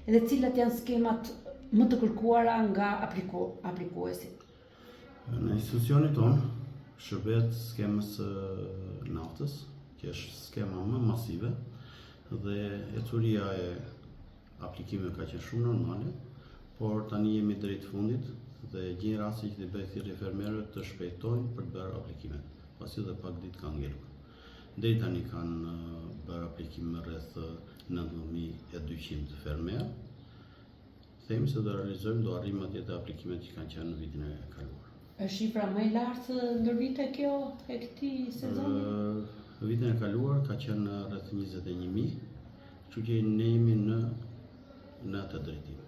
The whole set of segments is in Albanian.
edhe cilat janë skemat më të kërkuara nga aplikuesit? Në institucionin tonë shërbet skemës naftës, që është skema më masive, dhe ecuria e aplikimeve ka qenë shumë normale, por tani jemi drejt fundit dhe gjejnë rasti që të bëjë thirrje fermerëve të shpejtojnë për të bërë aplikimet, pasi edhe pak ditë kanë ngelur. Deri tani kanë bërë aplikime rreth 19.200 fermerë. Themi se do realizojmë, do arrijmë atje të aplikimet që kanë qenë në vitin e kaluar. Është shifra më e lartë ndër vite kjo e këtij sezoni? Në vitin e kaluar ka qenë rreth 21.000, kështu që ne jemi në atë drejtim.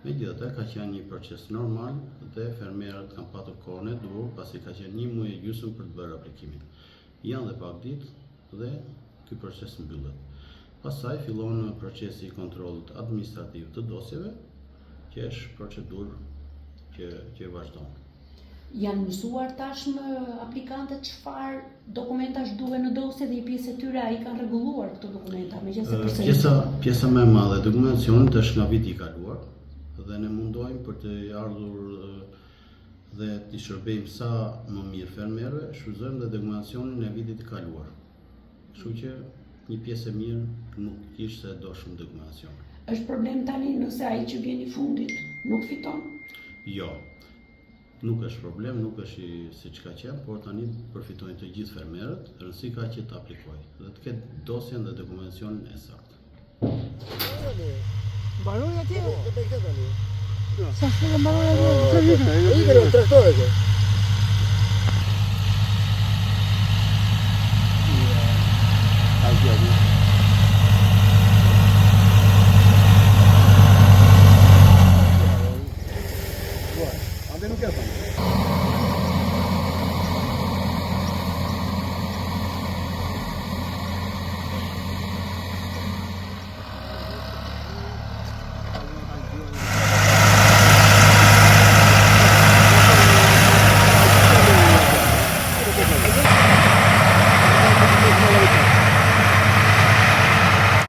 Megjithatë ka qenë një proces normal dhe fermerët kanë patur kohën e duhur, pasi ka qenë 1 muaj e gjysmë për të bërë aplikimin. Janë dhe pak ditë dhe ky proces mbyllet. Pastaj fillon procesi i kontrollit administrativ të dosjeve, që është procedurë që vazhdon. Janë mësuar tashmë aplikantët çfarë dokumentash duhen në dosje dhe një pjesë e tyre ai kanë rregulluar këto dokumenta, megjithëse përsëri. Pjesa më e madhe e dokumentacionit është nga viti i kaluar dhe ne mundohemi për të ardhur dhe të shërbejmë sa më mirë fermerëve, shfrytëzojmë dhe dokumentacionin e vitit të kaluar. Kështu që një pjesë e mirë nuk ishte do shumë dokumentacion. Është problem tani nëse ai që vjen i fundit nuk fiton? Jo. Nuk është problem, nuk është siç ka qenë, por tani përfitojnë të gjithë fermerët, rëndësi ka që të aplikojë dhe të ketë dosjen dhe dokumentacionin e saktë. Mbaroi atje? Këtë tani. Sa shpejt mbaroi atje? Ikën traktore.